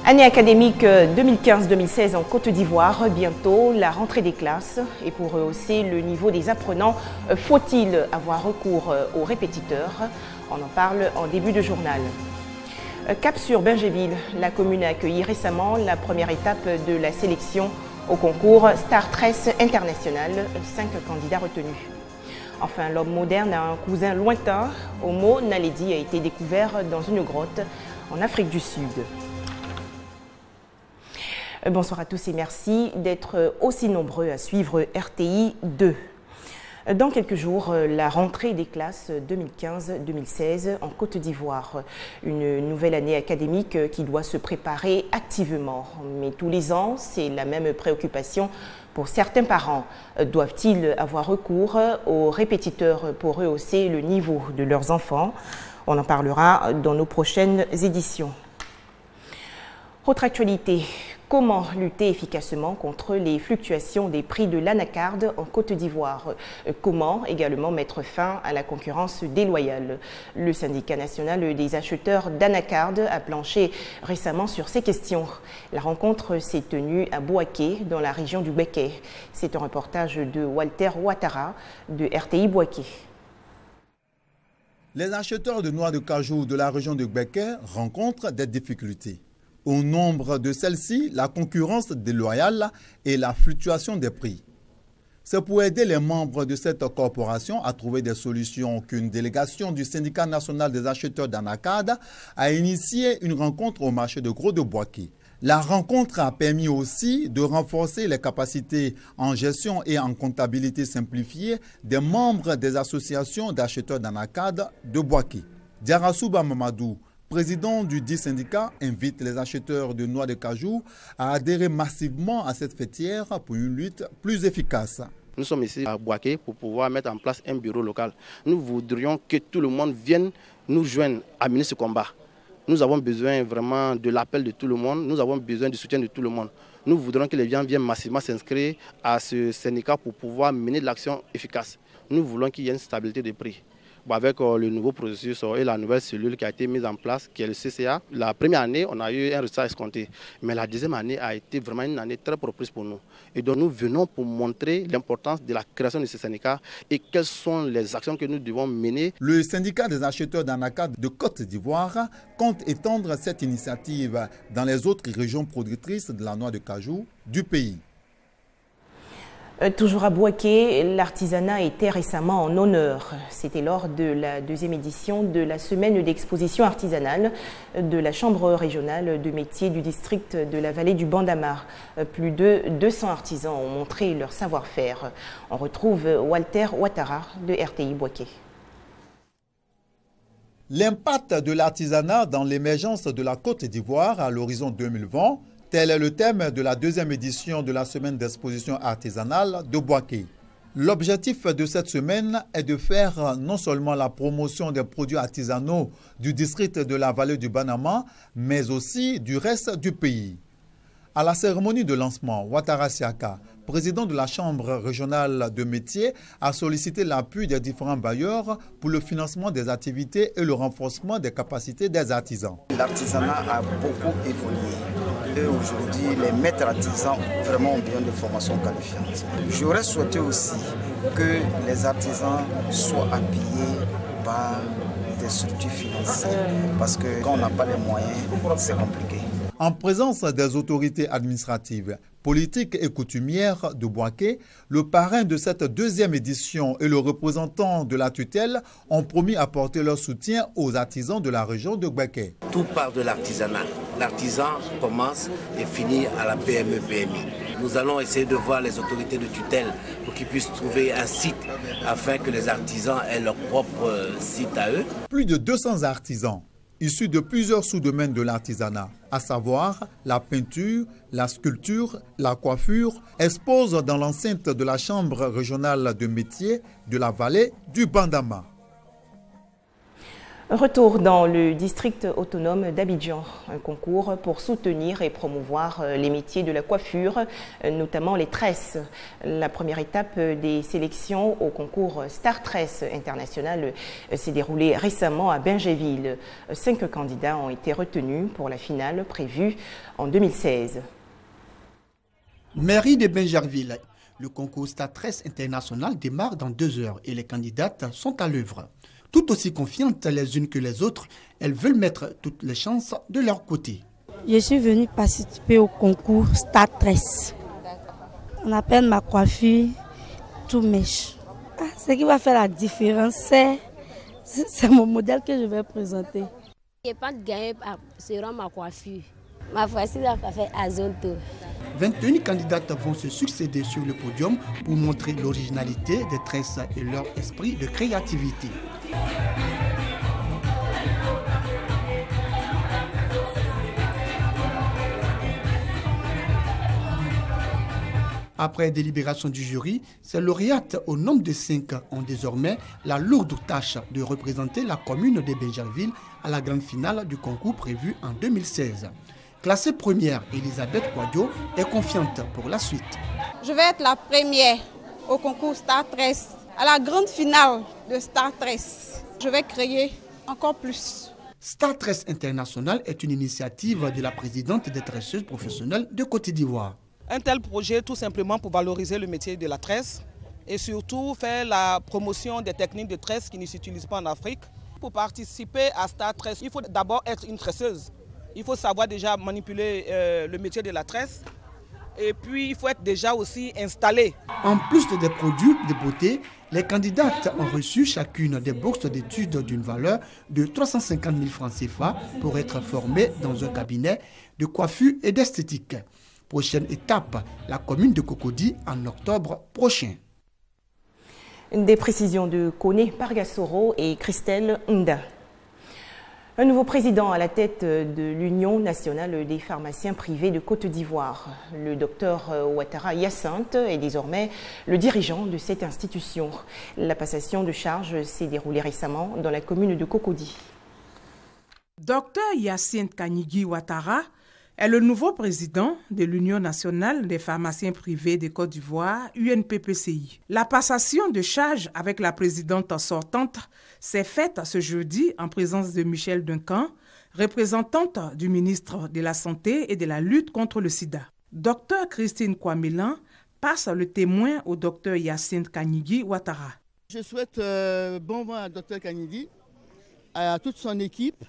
Année académique 2015-2016 en Côte d'Ivoire, bientôt la rentrée des classes. Et pour rehausser le niveau des apprenants, faut-il avoir recours aux répétiteurs? On en parle en début de journal. Cap sur Bingéville, la commune a accueilli récemment la première étape de la sélection au concours Star Tress International, 5 candidats retenus. Enfin, l'homme moderne a un cousin lointain. Homo naledi a été découvert dans une grotte en Afrique du Sud. Bonsoir à tous et merci d'être aussi nombreux à suivre RTI 2. Dans quelques jours, la rentrée des classes 2015-2016 en Côte d'Ivoire. Une nouvelle année académique qui doit se préparer activement. Mais tous les ans, c'est la même préoccupation pour certains parents. Doivent-ils avoir recours aux répétiteurs pour rehausser le niveau de leurs enfants? On en parlera dans nos prochaines éditions. Autre actualité. Comment lutter efficacement contre les fluctuations des prix de l'anacarde en Côte d'Ivoire? Comment également mettre fin à la concurrence déloyale? Le syndicat national des acheteurs d'anacarde a planché récemment sur ces questions. La rencontre s'est tenue à Bouaké, dans la région du Béké. C'est un reportage de Walter Ouattara de RTI Bouaké. Les acheteurs de noix de cajou de la région de Béké rencontrent des difficultés. Au nombre de celles-ci, la concurrence déloyale et la fluctuation des prix. C'est pour aider les membres de cette corporation à trouver des solutions qu'une délégation du syndicat national des acheteurs d'anacarde a initié une rencontre au marché de Gros de Bouaké. La rencontre a permis aussi de renforcer les capacités en gestion et en comptabilité simplifiée des membres des associations d'acheteurs d'anacarde de Bouaké. Diarasouba Mamadou, président du dit syndicat, invite les acheteurs de noix de cajou à adhérer massivement à cette fêtière pour une lutte plus efficace. Nous sommes ici à Bouaké pour pouvoir mettre en place un bureau local. Nous voudrions que tout le monde vienne nous joindre à mener ce combat. Nous avons besoin vraiment de l'appel de tout le monde, nous avons besoin du soutien de tout le monde. Nous voudrions que les gens viennent massivement s'inscrire à ce syndicat pour pouvoir mener de l'action efficace. Nous voulons qu'il y ait une stabilité des prix. Avec le nouveau processus et la nouvelle cellule qui a été mise en place, qui est le CCA, la première année, on a eu un résultat escompté. Mais la deuxième année a été vraiment une année très propice pour nous. Et donc nous venons pour montrer l'importance de la création de ce syndicat et quelles sont les actions que nous devons mener. Le syndicat des acheteurs d'anacarde de Côte d'Ivoire compte étendre cette initiative dans les autres régions productrices de la noix de cajou du pays. Toujours à Bouaké, l'artisanat était récemment en honneur. C'était lors de la deuxième édition de la semaine d'exposition artisanale de la Chambre régionale de métiers du district de la vallée du Bandama. Plus de 200 artisans ont montré leur savoir-faire. On retrouve Walter Ouattara de RTI Bouaké. L'impact de l'artisanat dans l'émergence de la Côte d'Ivoire à l'horizon 2020, tel est le thème de la deuxième édition de la semaine d'exposition artisanale de Bouaké. L'objectif de cette semaine est de faire non seulement la promotion des produits artisanaux du district de la vallée du Bandama, mais aussi du reste du pays. À la cérémonie de lancement, Ouattara Siaka, président de la Chambre régionale de métiers, a sollicité l'appui des différents bailleurs pour le financement des activités et le renforcement des capacités des artisans. L'artisanat a beaucoup évolué. Et aujourd'hui, les maîtres artisans vraiment ont besoin de formations qualifiantes. J'aurais souhaité aussi que les artisans soient appuyés par des structures financières. Parce que quand on n'a pas les moyens, c'est compliqué. En présence des autorités administratives, politiques et coutumières de Bouaké, le parrain de cette deuxième édition et le représentant de la tutelle ont promis apporter leur soutien aux artisans de la région de Bouaké. Tout part de l'artisanat. L'artisan commence et finit à la PME-PMI. Nous allons essayer de voir les autorités de tutelle pour qu'ils puissent trouver un site afin que les artisans aient leur propre site à eux. Plus de 200 artisans issus de plusieurs sous-domaines de l'artisanat, à savoir la peinture, la sculpture, la coiffure, exposent dans l'enceinte de la Chambre régionale de métiers de la vallée du Bandama. Retour dans le district autonome d'Abidjan, un concours pour soutenir et promouvoir les métiers de la coiffure, notamment les tresses. La première étape des sélections au concours Star Tress International s'est déroulée récemment à Bingerville. 5 candidats ont été retenus pour la finale prévue en 2016. Mairie de Bingerville. Le concours Star Tress International démarre dans 2 heures et les candidates sont à l'œuvre. Tout aussi confiantes les unes que les autres, elles veulent mettre toutes les chances de leur côté. Je suis venue participer au concours Star Tress. On appelle ma coiffure tout mèche. Ce qui va faire la différence, c'est mon modèle que je vais présenter. Je n'ai pas gagné selon ma coiffure. Ma voici la coiffure Azonto. 21 candidates vont se succéder sur le podium pour montrer l'originalité des tresses et leur esprit de créativité. Après délibération du jury, ces lauréates au nombre de 5 ont désormais la lourde tâche de représenter la commune de Bingerville à la grande finale du concours prévu en 2016. Classée première, Elisabeth Kouadio est confiante pour la suite. Je vais être la première au concours Star Tress, à la grande finale de Star Tress. Je vais créer encore plus. Star Tress International est une initiative de la présidente des tresseuses professionnelles de Côte d'Ivoire. Un tel projet tout simplement pour valoriser le métier de la tresse et surtout faire la promotion des techniques de tresse qui ne s'utilisent pas en Afrique. Pour participer à Star Tress, il faut d'abord être une tresseuse. Il faut savoir déjà manipuler le métier de la tresse et puis il faut être déjà aussi installé. En plus des produits de beauté, les candidates ont reçu chacune des bourses d'études d'une valeur de 350 000 francs CFA pour être formées dans un cabinet de coiffure et d'esthétique. Prochaine étape, la commune de Cocody en octobre prochain. Des précisions de Koné Pargasoro et Christelle Nda. Un nouveau président à la tête de l'Union nationale des pharmaciens privés de Côte d'Ivoire. Le docteur Ouattara Hyacinthe est désormais le dirigeant de cette institution. La passation de charge s'est déroulée récemment dans la commune de Cocody. Docteur Hyacinthe Kanyigi Ouattara est le nouveau président de l'Union nationale des pharmaciens privés de Côte d'Ivoire, UNPPCI. La passation de charge avec la présidente sortante s'est faite ce jeudi en présence de Michel Duncan, représentante du ministre de la Santé et de la lutte contre le sida. Docteur Christine Kouamélan passe le témoin au docteur Hyacinthe Kanyigi Ouattara. Je souhaite bon vent à docteur Kanyigi, à toute son équipe,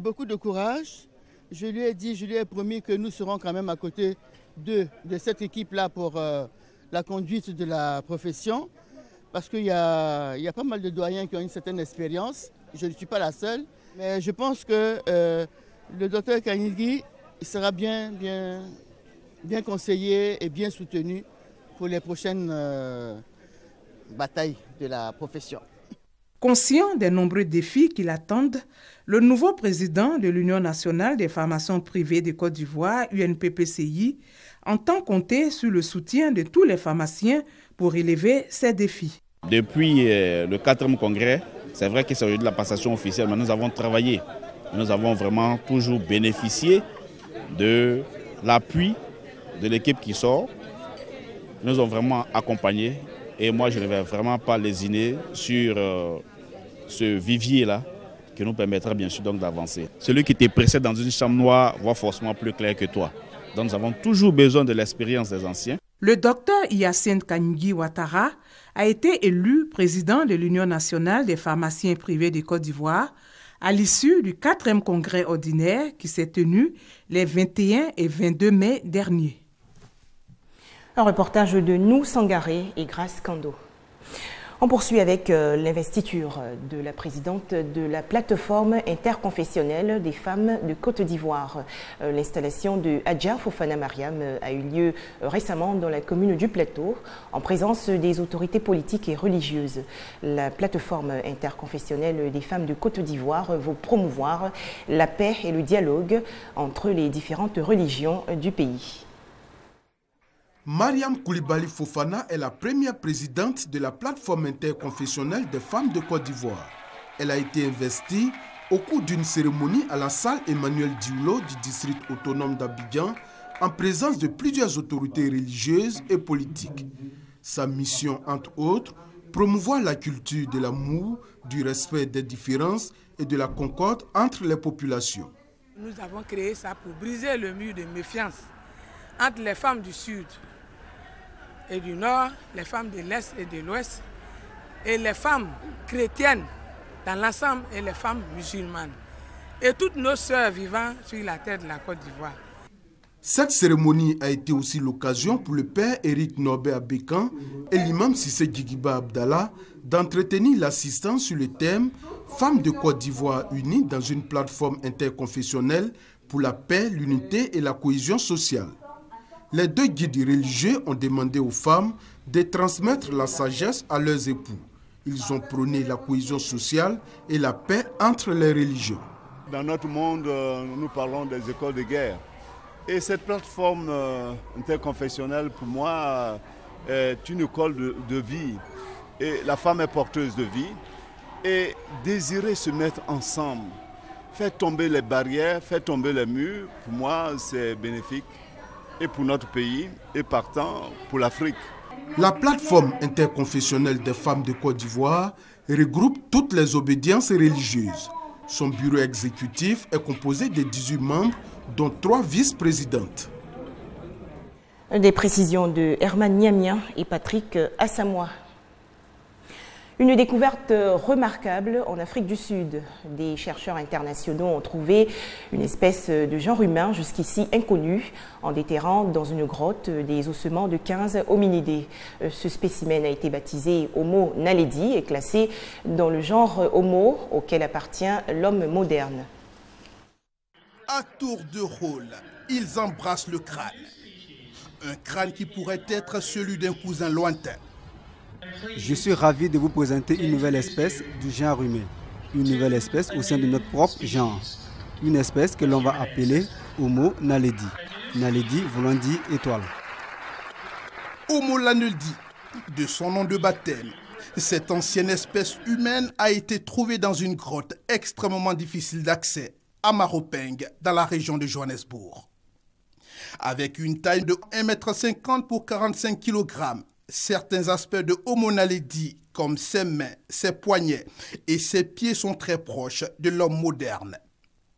beaucoup de courage. Je lui ai promis que nous serons quand même à côté de cette équipe-là pour la conduite de la profession. Parce qu'il y a pas mal de doyens qui ont une certaine expérience. Je ne suis pas la seule. Mais je pense que le docteur Kanyigi sera bien conseillé et bien soutenu pour les prochaines batailles de la profession. Conscient des nombreux défis qui l'attendent, le nouveau président de l'Union nationale des pharmaciens privés de Côte d'Ivoire, UNPPCI, entend compter sur le soutien de tous les pharmaciens pour relever ces défis. Depuis le 4e congrès, c'est vrai que c'est aujourd'hui de la passation officielle, mais nous avons travaillé. Nous avons vraiment toujours bénéficié de l'appui de l'équipe qui sort. Nous ont vraiment accompagnés et moi je ne vais vraiment pas lésiner sur ce vivier-là qui nous permettra bien sûr donc d'avancer. Celui qui te précède dans une chambre noire voit forcément plus clair que toi. Donc nous avons toujours besoin de l'expérience des anciens. Le docteur Hyacinthe Kanyigi Ouattara a été élu président de l'Union nationale des pharmaciens privés de Côte d'Ivoire à l'issue du 4e congrès ordinaire qui s'est tenu les 21 et 22 mai derniers. Un reportage de Nou Sangaré et Grace Kando. On poursuit avec l'investiture de la présidente de la plateforme interconfessionnelle des femmes de Côte d'Ivoire. L'installation de Adja Fofana Mariam a eu lieu récemment dans la commune du Plateau, en présence des autorités politiques et religieuses. La plateforme interconfessionnelle des femmes de Côte d'Ivoire veut promouvoir la paix et le dialogue entre les différentes religions du pays. Mariam Koulibaly Fofana est la première présidente de la plateforme interconfessionnelle des femmes de Côte d'Ivoire. Elle a été investie au cours d'une cérémonie à la salle Emmanuel Dioulo du district autonome d'Abidjan, en présence de plusieurs autorités religieuses et politiques. Sa mission, entre autres, promouvoir la culture de l'amour, du respect des différences et de la concorde entre les populations. Nous avons créé ça pour briser le mur de méfiance entre les femmes du Sud et du Nord, les femmes de l'Est et de l'Ouest, et les femmes chrétiennes dans l'ensemble et les femmes musulmanes, et toutes nos sœurs vivant sur la terre de la Côte d'Ivoire. Cette cérémonie a été aussi l'occasion pour le père Éric Norbert Abékan et l'imam Sissé Djigiba Abdallah d'entretenir l'assistance sur le thème « Femmes de Côte d'Ivoire unies dans une plateforme interconfessionnelle pour la paix, l'unité et la cohésion sociale ». Les deux guides religieux ont demandé aux femmes de transmettre la sagesse à leurs époux. Ils ont prôné la cohésion sociale et la paix entre les religions. Dans notre monde, nous parlons des écoles de guerre. Et cette plateforme interconfessionnelle, pour moi, est une école de vie. Et la femme est porteuse de vie. Et désirer se mettre ensemble, faire tomber les barrières, faire tomber les murs, pour moi, c'est bénéfique. Et pour notre pays, et partant pour l'Afrique. La plateforme interconfessionnelle des femmes de Côte d'Ivoire regroupe toutes les obédiences religieuses. Son bureau exécutif est composé de 18 membres, dont 3 vice-présidentes. Des précisions de Herman Niamien et Patrick Assamoah. Une découverte remarquable en Afrique du Sud. Des chercheurs internationaux ont trouvé une espèce de genre humain jusqu'ici inconnue en déterrant dans une grotte des ossements de 15 hominidés. Ce spécimen a été baptisé Homo naledi et classé dans le genre Homo auquel appartient l'homme moderne. À tour de rôle, ils embrassent le crâne. Un crâne qui pourrait être celui d'un cousin lointain. Je suis ravi de vous présenter une nouvelle espèce du genre humain. Une nouvelle espèce au sein de notre propre genre. Une espèce que l'on va appeler Homo naledi. Naledi voulant dire étoile. Homo naledi, de son nom de baptême. Cette ancienne espèce humaine a été trouvée dans une grotte extrêmement difficile d'accès à Maropeng, dans la région de Johannesburg. Avec une taille de 1,50 m pour 45 kg, certains aspects de Homo naledi, comme ses mains, ses poignets et ses pieds, sont très proches de l'homme moderne.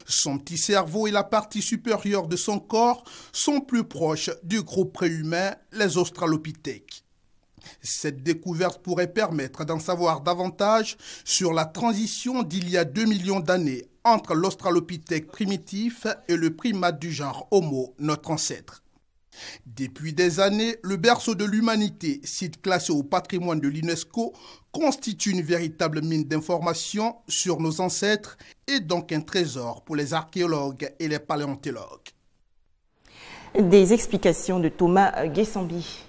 Son petit cerveau et la partie supérieure de son corps sont plus proches du groupe préhumain, les Australopithèques. Cette découverte pourrait permettre d'en savoir davantage sur la transition d'il y a 2 millions d'années entre l'Australopithèque primitif et le primate du genre Homo, notre ancêtre. Depuis des années, le berceau de l'humanité, site classé au patrimoine de l'UNESCO, constitue une véritable mine d'informations sur nos ancêtres et donc un trésor pour les archéologues et les paléontologues. Des explications de Thomas Guessambi.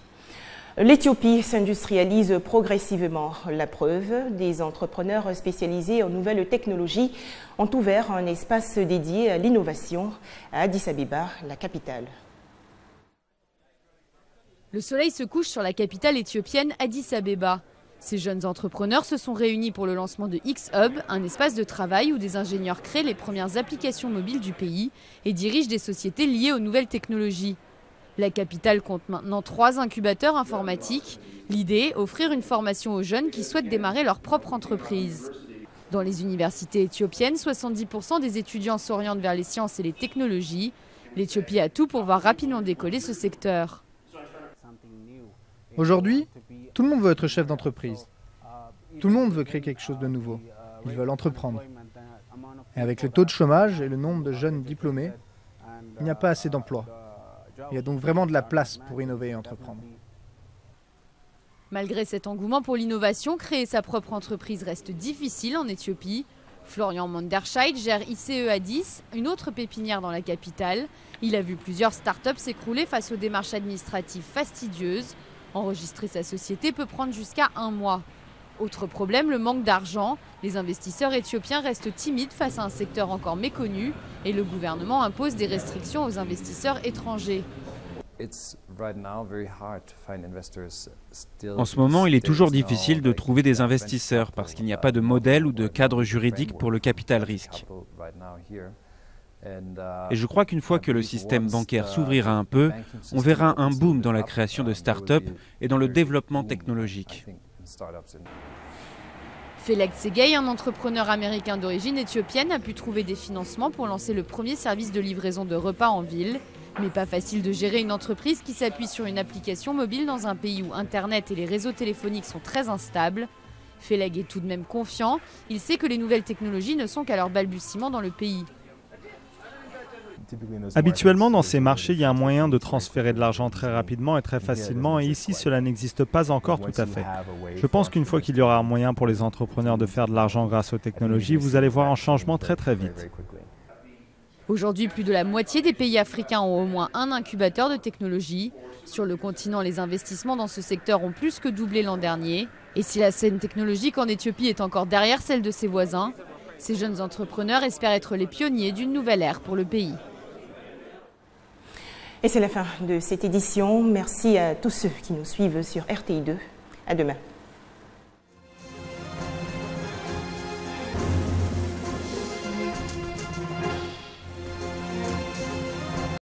L'Éthiopie s'industrialise progressivement. La preuve, des entrepreneurs spécialisés en nouvelles technologies ont ouvert un espace dédié à l'innovation à Addis Abeba, la capitale. Le soleil se couche sur la capitale éthiopienne Addis Abeba. Ces jeunes entrepreneurs se sont réunis pour le lancement de X-Hub, un espace de travail où des ingénieurs créent les premières applications mobiles du pays et dirigent des sociétés liées aux nouvelles technologies. La capitale compte maintenant 3 incubateurs informatiques. L'idée, offrir une formation aux jeunes qui souhaitent démarrer leur propre entreprise. Dans les universités éthiopiennes, 70% des étudiants s'orientent vers les sciences et les technologies. L'Éthiopie a tout pour voir rapidement décoller ce secteur. Aujourd'hui, tout le monde veut être chef d'entreprise. Tout le monde veut créer quelque chose de nouveau. Ils veulent entreprendre. Et avec le taux de chômage et le nombre de jeunes diplômés, il n'y a pas assez d'emplois. Il y a donc vraiment de la place pour innover et entreprendre. Malgré cet engouement pour l'innovation, créer sa propre entreprise reste difficile en Éthiopie. Florian Monderscheid gère ICE Addis, une autre pépinière dans la capitale. Il a vu plusieurs startups s'écrouler face aux démarches administratives fastidieuses. Enregistrer sa société peut prendre jusqu'à 1 mois. Autre problème, le manque d'argent. Les investisseurs éthiopiens restent timides face à un secteur encore méconnu et le gouvernement impose des restrictions aux investisseurs étrangers. En ce moment, il est toujours difficile de trouver des investisseurs parce qu'il n'y a pas de modèle ou de cadre juridique pour le capital risque. Et je crois qu'une fois que le système bancaire s'ouvrira un peu, on verra un boom dans la création de start-up et dans le développement technologique. Felag Segei, un entrepreneur américain d'origine éthiopienne, a pu trouver des financements pour lancer le premier service de livraison de repas en ville. Mais pas facile de gérer une entreprise qui s'appuie sur une application mobile dans un pays où Internet et les réseaux téléphoniques sont très instables. Felag est tout de même confiant. Il sait que les nouvelles technologies ne sont qu'à leur balbutiement dans le pays. Habituellement, dans ces marchés, il y a un moyen de transférer de l'argent très rapidement et très facilement, et ici, cela n'existe pas encore tout à fait. Je pense qu'une fois qu'il y aura un moyen pour les entrepreneurs de faire de l'argent grâce aux technologies, vous allez voir un changement très très vite. Aujourd'hui, plus de la moitié des pays africains ont au moins un incubateur de technologie. Sur le continent, les investissements dans ce secteur ont plus que doublé l'an dernier. Et si la scène technologique en Éthiopie est encore derrière celle de ses voisins, ces jeunes entrepreneurs espèrent être les pionniers d'une nouvelle ère pour le pays. Et c'est la fin de cette édition. Merci à tous ceux qui nous suivent sur RTI2. À demain.